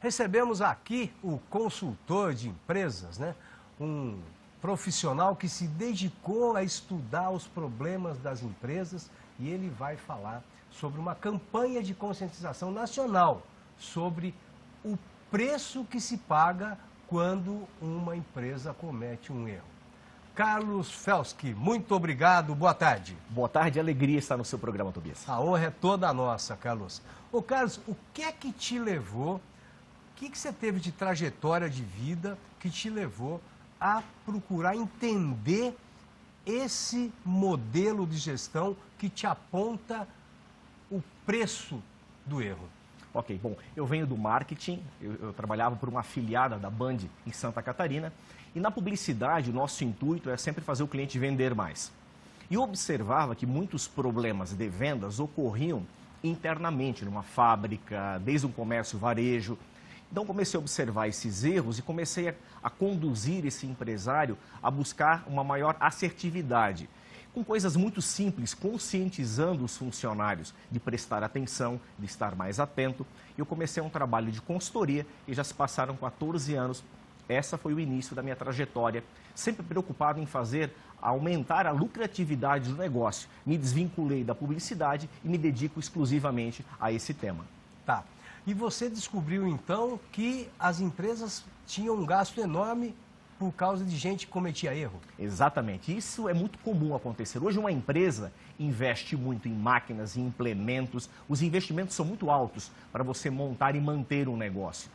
Recebemos aqui o consultor de empresas, né? Um profissional que se dedicou a estudar os problemas das empresas e ele vai falar sobre uma campanha de conscientização nacional sobre o preço que se paga quando uma empresa comete um erro. Carlos Felski, muito obrigado, boa tarde. Boa tarde, alegria estar no seu programa, Tobias. A honra é toda nossa, Carlos. Ô Carlos, o que é que te levou, o que você teve de trajetória de vida que te levou a procurar entender esse modelo de gestão que te aponta o preço do erro? Ok, bom, eu venho do marketing, eu trabalhava por uma afiliada da Band em Santa Catarina e na publicidade o nosso intuito é sempre fazer o cliente vender mais. E eu observava que muitos problemas de vendas ocorriam internamente numa fábrica, desde um comércio varejo. Então comecei a observar esses erros e comecei a conduzir esse empresário a buscar uma maior assertividade. Com coisas muito simples, conscientizando os funcionários de prestar atenção, de estar mais atento. Eu comecei um trabalho de consultoria e já se passaram 14 anos. Essa foi o início da minha trajetória, sempre preocupado em aumentar a lucratividade do negócio. Me desvinculei da publicidade e me dedico exclusivamente a esse tema. Tá. E você descobriu então que as empresas tinham um gasto enorme por causa de gente que cometia erro? Exatamente. Isso é muito comum acontecer. Hoje uma empresa investe muito em máquinas e implementos. Os investimentos são muito altos para você montar e manter um negócio.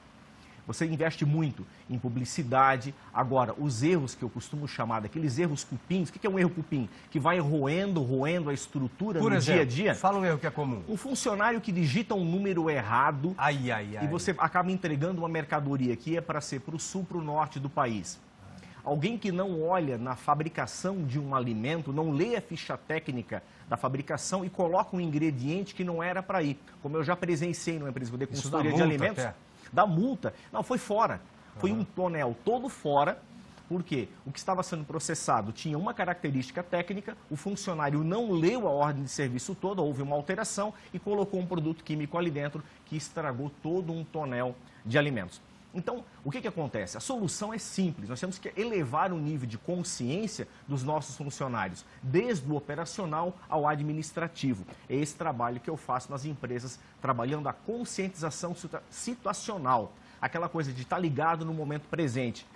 Você investe muito em publicidade. Agora, os erros que eu costumo chamar daqueles erros cupins, o que é um erro cupim? Que vai roendo a estrutura no dia a dia. Fala um erro que é comum. Um funcionário que digita um número errado e você acaba entregando uma mercadoria que é para ser para o sul, para o norte do país. Alguém que não olha na fabricação de um alimento, não lê a ficha técnica da fabricação e coloca um ingrediente que não era para ir. Como eu já presenciei numa empresa de consultoria de alimentos. Da multa. Não, foi fora. Foi um tonel todo fora, porque o que estava sendo processado tinha uma característica técnica, o funcionário não leu a ordem de serviço toda, houve uma alteração e colocou um produto químico ali dentro que estragou todo um tonel de alimentos. Então, o que acontece? A solução é simples, nós temos que elevar o nível de consciência dos nossos funcionários, desde o operacional ao administrativo. É esse trabalho que eu faço nas empresas, trabalhando a conscientização situacional, aquela coisa de estar ligado no momento presente.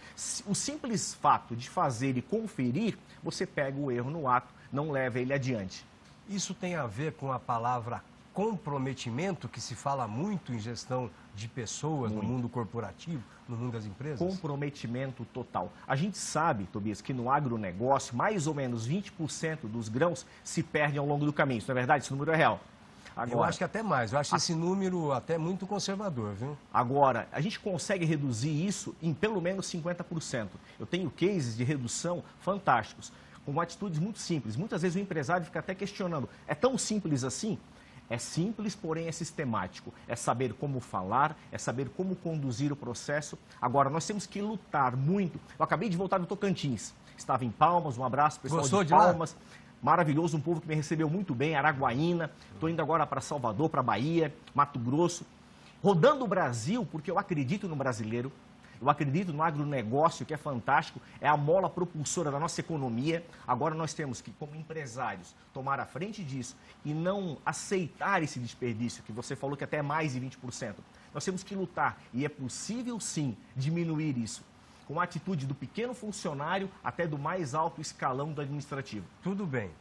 O simples fato de fazer e conferir, você pega o erro no ato, não leva ele adiante. Isso tem a ver com a palavra comprometimento, que se fala muito em gestão de pessoas no mundo corporativo, no mundo das empresas? Comprometimento total. A gente sabe, Tobias, que no agronegócio, mais ou menos 20% dos grãos se perdem ao longo do caminho. Isso não é verdade? Esse número é real. Agora, eu acho que até mais. Eu acho esse número até muito conservador, viu? Agora, a gente consegue reduzir isso em pelo menos 50%. Eu tenho cases de redução fantásticos, com atitudes muito simples. Muitas vezes o empresário fica até questionando, é tão simples assim? É simples, porém é sistemático. É saber como falar, é saber como conduzir o processo. Agora, nós temos que lutar muito. Eu acabei de voltar do Tocantins. Estava em Palmas, um abraço pessoal. Gostou de Palmas. Maravilhoso, um povo que me recebeu muito bem, Araguaína. Estou indo agora para Salvador, para Bahia, Mato Grosso. Rodando o Brasil, porque eu acredito no brasileiro. Eu acredito no agronegócio, que é fantástico, é a mola propulsora da nossa economia. Agora nós temos que, como empresários, tomar a frente disso e não aceitar esse desperdício, que você falou que até é mais de 20%. Nós temos que lutar, e é possível sim diminuir isso, com a atitude do pequeno funcionário até do mais alto escalão do administrativo. Tudo bem.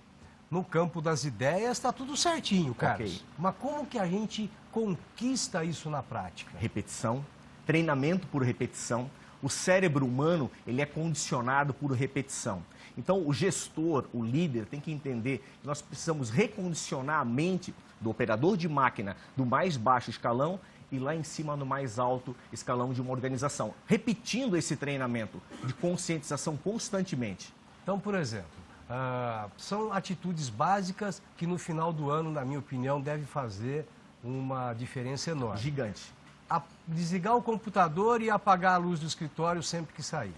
No campo das ideias está tudo certinho, Carlos. Okay. Mas como que a gente conquista isso na prática? Repetição. Treinamento por repetição. O cérebro humano, ele é condicionado por repetição. Então, o gestor, o líder, tem que entender que nós precisamos recondicionar a mente do operador de máquina do mais baixo escalão e lá em cima no mais alto escalão de uma organização. Repetindo esse treinamento de conscientização constantemente. Então, por exemplo, são atitudes básicas que no final do ano, na minha opinião, deve fazer uma diferença enorme. Gigante. Desligar o computador e apagar a luz do escritório sempre que sair.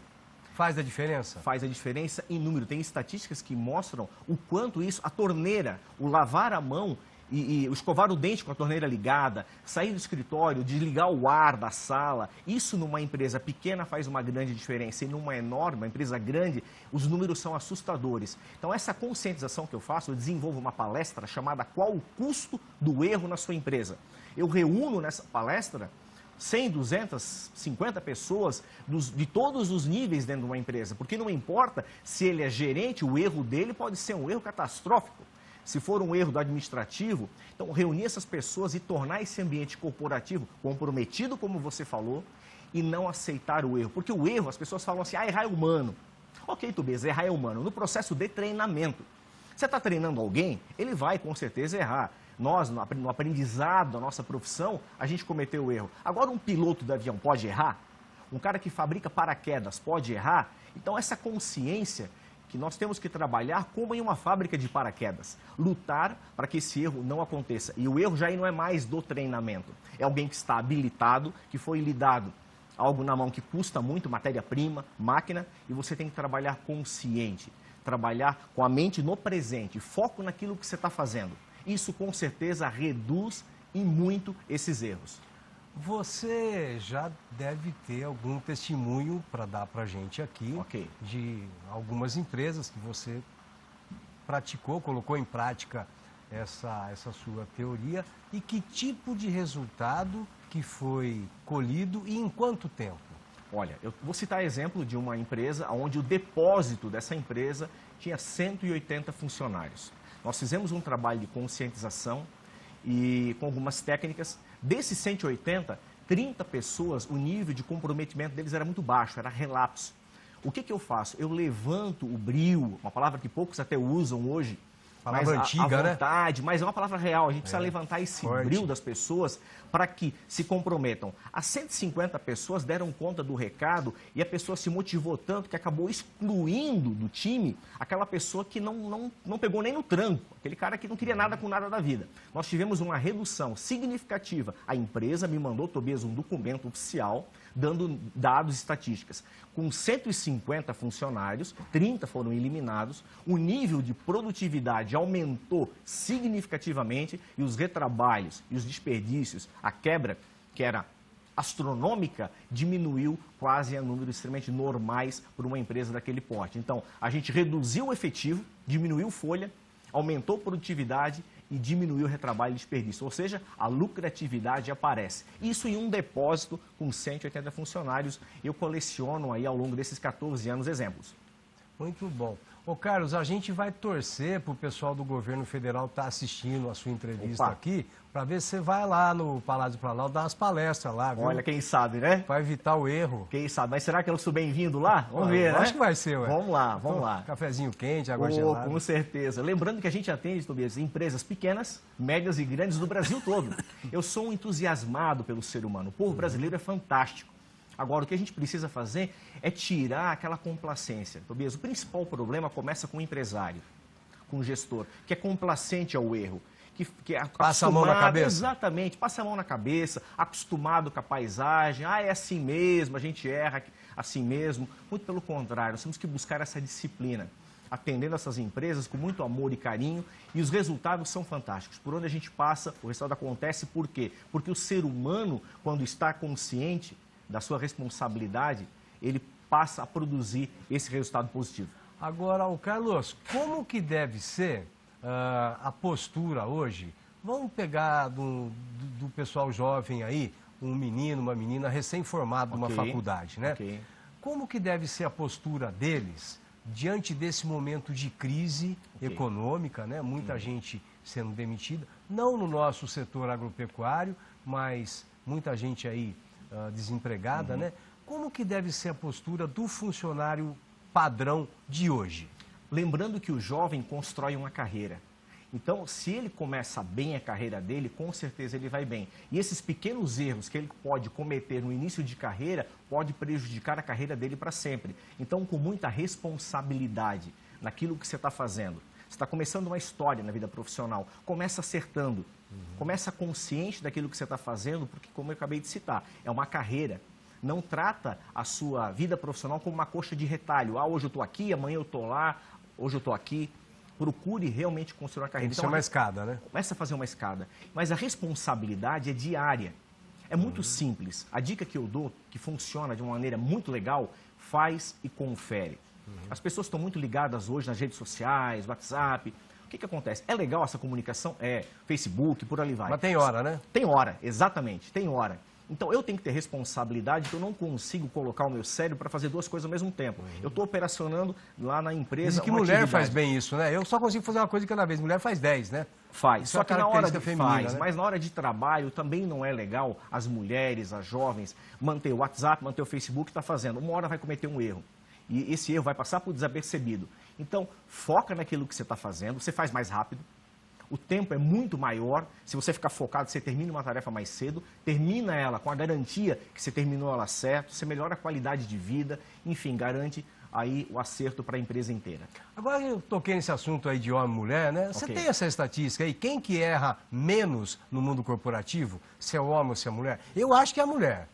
Faz a diferença? Faz a diferença em número. Tem estatísticas que mostram o quanto isso, a torneira, o lavar a mão, e escovar o dente com a torneira ligada, sair do escritório, desligar o ar da sala, isso numa empresa pequena faz uma grande diferença. E numa enorme, uma empresa grande, os números são assustadores. Então, essa conscientização que eu faço, eu desenvolvo uma palestra chamada Qual o Custo do Erro na Sua Empresa? Eu reúno nessa palestra 100, 200, 50 pessoas de todos os níveis dentro de uma empresa, porque não importa se ele é gerente, o erro dele pode ser um erro catastrófico. Se for um erro do administrativo, então reunir essas pessoas e tornar esse ambiente corporativo comprometido, como você falou, e não aceitar o erro. Porque o erro, as pessoas falam assim, errar é humano. Ok, Tobias, errar é humano. No processo de treinamento, você está treinando alguém, ele vai com certeza errar. Nós, no aprendizado da nossa profissão, a gente cometeu o erro. Agora, um piloto de avião pode errar? Um cara que fabrica paraquedas pode errar? Então, essa consciência que nós temos que trabalhar como em uma fábrica de paraquedas. Lutar para que esse erro não aconteça. E o erro já não é mais do treinamento. É alguém que está habilitado, que foi lhe dado algo na mão que custa muito, matéria-prima, máquina, e você tem que trabalhar consciente. Trabalhar com a mente no presente, foco naquilo que você está fazendo. Isso, com certeza, reduz e muito esses erros. Você já deve ter algum testemunho para dar para a gente aqui, de algumas empresas que você praticou, colocou em prática essa sua teoria, e que tipo de resultado que foi colhido e em quanto tempo? Olha, eu vou citar exemplo de uma empresa onde o depósito dessa empresa tinha 180 funcionários. Nós fizemos um trabalho de conscientização e com algumas técnicas. Desses 180, 30 pessoas, o nível de comprometimento deles era muito baixo, era relapso. O que eu faço? Eu levanto o brio, uma palavra que poucos até usam hoje, palavra antiga, a vontade, mas é uma palavra real. A gente precisa levantar esse brio das pessoas para que se comprometam. As 150 pessoas deram conta do recado e a pessoa se motivou tanto que acabou excluindo do time aquela pessoa que não pegou nem no tranco, aquele cara que não queria nada com nada da vida. Nós tivemos uma redução significativa. A empresa me mandou, Tobias, um documento oficial dando dados e estatísticas. Com 150 funcionários, 30 foram eliminados, o nível de produtividade aumentou significativamente e os retrabalhos e os desperdícios, a quebra, que era astronômica, diminuiu quase a números extremamente normais para uma empresa daquele porte. Então, a gente reduziu o efetivo, diminuiu folha, aumentou a produtividade e diminuiu o retrabalho e desperdício, ou seja, a lucratividade aparece. Isso em um depósito com 180 funcionários. Eu coleciono aí ao longo desses 14 anos exemplos. Muito bom. Ô Carlos, a gente vai torcer para o pessoal do governo federal estar assistindo a sua entrevista aqui, para ver se você vai lá no Palácio do Planalto dar umas palestras lá, viu? Olha, quem sabe, né? Para evitar o erro. Quem sabe, mas será que eu sou bem-vindo lá? Vamos ver, né? Acho que vai ser, ué. Vamos lá, vamos lá. Cafezinho quente, água gelada. Com certeza. Lembrando que a gente atende, Tobias, empresas pequenas, médias e grandes do Brasil todo. Eu sou um entusiasmado pelo ser humano. O povo brasileiro é fantástico. Agora, o que a gente precisa fazer é tirar aquela complacência. Tobias, o principal problema começa com o empresário, com o gestor, que é complacente ao erro. Que é passa a mão na cabeça. Exatamente, passa a mão na cabeça, acostumado com a paisagem. É assim mesmo, a gente erra assim mesmo. Muito pelo contrário, nós temos que buscar essa disciplina, atendendo essas empresas com muito amor e carinho, e os resultados são fantásticos. Por onde a gente passa, o resultado acontece. Por quê? Porque o ser humano, quando está consciente da sua responsabilidade, ele passa a produzir esse resultado positivo. Agora, o Carlos, como que deve ser a postura hoje? Vamos pegar do pessoal jovem aí, um menino, uma menina recém-formado numa faculdade, né? Como que deve ser a postura deles diante desse momento de crise econômica, né? Muita gente sendo demitida, não no nosso setor agropecuário, mas muita gente aí desempregada, né? Como que deve ser a postura do funcionário padrão de hoje? Lembrando que o jovem constrói uma carreira. Então, se ele começa bem a carreira dele, com certeza ele vai bem. E esses pequenos erros que ele pode cometer no início de carreira, pode prejudicar a carreira dele para sempre. Então, com muita responsabilidade naquilo que você está fazendo. Você está começando uma história na vida profissional, começa acertando, começa consciente daquilo que você está fazendo, porque, como eu acabei de citar, é uma carreira. Não trata a sua vida profissional como uma coxa de retalho. Hoje eu estou aqui, amanhã eu estou lá, hoje eu estou aqui. procure realmente construir uma carreira. Isso é uma escada, né? Começa a fazer uma escada. Mas a responsabilidade é diária. É muito simples. A dica que eu dou, que funciona de uma maneira muito legal, faz e confere. As pessoas estão muito ligadas hoje nas redes sociais, WhatsApp. O que acontece? É legal essa comunicação? É. Facebook, por ali vai. Mas tem hora, né? Tem hora, exatamente. Tem hora. Então, eu tenho que ter responsabilidade, que eu não consigo colocar o meu cérebro para fazer duas coisas ao mesmo tempo. Eu estou operacionando lá na empresa. Diz que mulher faz bem isso, né? Eu só consigo fazer uma coisa de cada vez. Mulher faz 10, né? Faz. Só que na hora de feminina, né? Mas na hora de trabalho também não é legal as mulheres, as jovens, manter o WhatsApp, manter o Facebook, está fazendo. Uma hora vai cometer um erro. E esse erro vai passar por desapercebido. Então, foca naquilo que você está fazendo, você faz mais rápido. O tempo é muito maior. Se você ficar focado, você termina uma tarefa mais cedo, termina ela com a garantia que você terminou ela certo, você melhora a qualidade de vida, enfim, garante aí o acerto para a empresa inteira. Agora eu toquei nesse assunto aí de homem e mulher, né? Você tem essa estatística aí? Quem que erra menos no mundo corporativo? Se é homem ou se é mulher? Eu acho que é a mulher.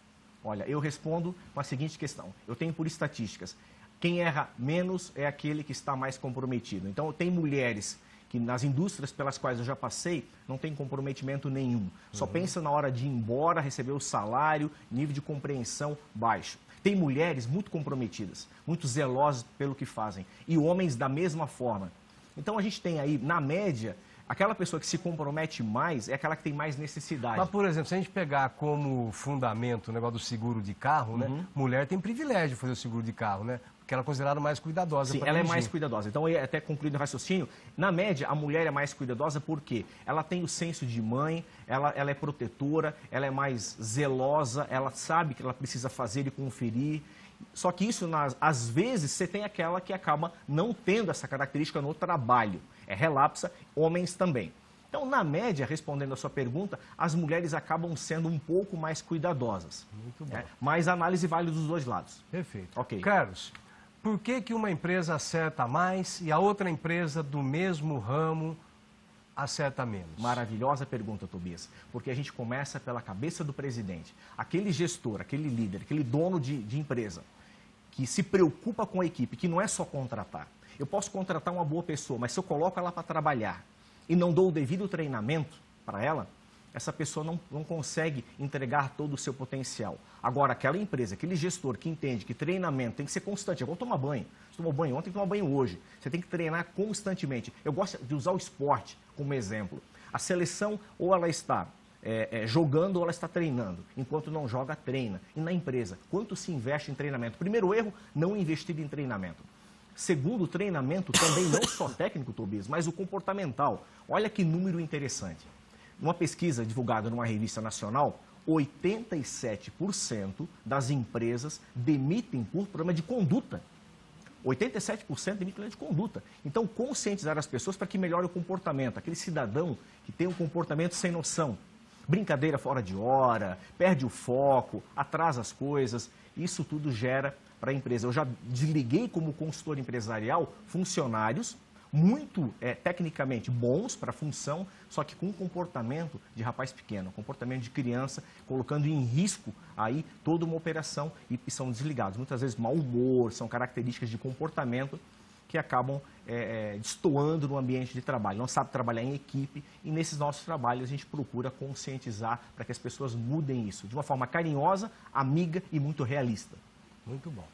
Olha, eu respondo com a seguinte questão. Eu tenho por estatísticas. Quem erra menos é aquele que está mais comprometido. Então, tem mulheres que nas indústrias pelas quais eu já passei, não tem comprometimento nenhum. Só pensa na hora de ir embora, receber o salário, nível de compreensão baixo. Tem mulheres muito comprometidas, muito zelosas pelo que fazem. E homens da mesma forma. Então, a gente tem aí, na média, aquela pessoa que se compromete mais é aquela que tem mais necessidade. Mas, por exemplo, se a gente pegar como fundamento o negócio do seguro de carro, né? Mulher tem privilégio de fazer o seguro de carro, né? Porque ela é considerada mais cuidadosa. Sim, ela é mais cuidadosa. Então, até concluindo o raciocínio, na média, a mulher é mais cuidadosa porque ela tem o senso de mãe, ela é protetora, ela é mais zelosa, ela sabe que ela precisa fazer e conferir. Só que isso, às vezes, você tem aquela que acaba não tendo essa característica no trabalho. É relapsa, homens também. Então, na média, respondendo a sua pergunta, as mulheres acabam sendo um pouco mais cuidadosas. Muito bom. Mas a análise vale dos dois lados. Perfeito. Ok. Carlos, por que uma empresa acerta mais e a outra empresa do mesmo ramo acerta menos? Maravilhosa pergunta, Tobias. Porque a gente começa pela cabeça do presidente. Aquele gestor, aquele líder, aquele dono de empresa que se preocupa com a equipe, que não é só contratar. Eu posso contratar uma boa pessoa, mas se eu coloco ela para trabalhar e não dou o devido treinamento para ela, essa pessoa não consegue entregar todo o seu potencial. Agora, aquela empresa, aquele gestor que entende que treinamento tem que ser constante, é igual tomar banho. Você tomou banho ontem, tem que tomar banho hoje. Você tem que treinar constantemente. Eu gosto de usar o esporte como exemplo. A seleção, ou ela está jogando ou ela está treinando. Enquanto não joga, treina. E na empresa, quanto se investe em treinamento? Primeiro erro, não investir em treinamento. Segundo, o treinamento também não só técnico, Tobias, mas o comportamental. Olha que número interessante. Numa pesquisa divulgada numa revista nacional, 87% das empresas demitem por problema de conduta. 87% demitem por problema de conduta. Então, conscientizar as pessoas para que melhore o comportamento. Aquele cidadão que tem um comportamento sem noção. Brincadeira fora de hora, perde o foco, atrasa as coisas. Isso tudo gera para a empresa. Eu já desliguei como consultor empresarial funcionários muito tecnicamente bons para a função, só que com comportamento de rapaz pequeno, comportamento de criança, colocando em risco aí toda uma operação e são desligados. Muitas vezes mau humor, são características de comportamento que acabam destoando no ambiente de trabalho. Não sabe trabalhar em equipe e nesses nossos trabalhos a gente procura conscientizar para que as pessoas mudem isso de uma forma carinhosa, amiga e muito realista. Muito bom.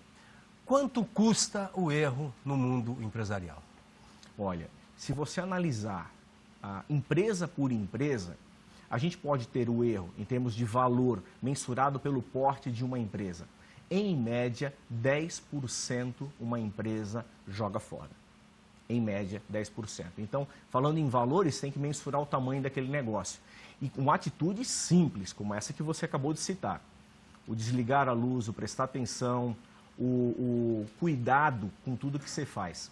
Quanto custa o erro no mundo empresarial? Olha, se você analisar empresa por empresa, a gente pode ter o erro em termos de valor mensurado pelo porte de uma empresa. Em média, 10% uma empresa joga fora. Em média, 10%. Então, falando em valores, tem que mensurar o tamanho daquele negócio. E com atitudes simples, como essa que você acabou de citar. O desligar a luz, o prestar atenção, o cuidado com tudo que você faz.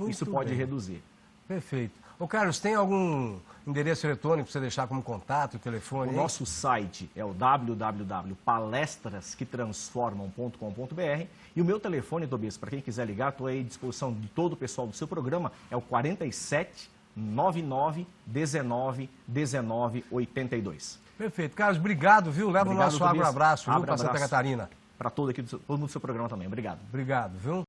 Isso pode reduzir. Perfeito. Ô Carlos, tem algum endereço eletrônico para você deixar como contato, o telefone? O nosso site é o www.palestrasquetransformam.com.br e o meu telefone, Tobias, para quem quiser ligar, estou aí à disposição de todo o pessoal do seu programa, é o 47 99 19 19 82. Perfeito. Carlos, obrigado, viu? Leva o nosso abraço, viu, para Santa Catarina. Para todo mundo do seu programa também. Obrigado. Obrigado, viu?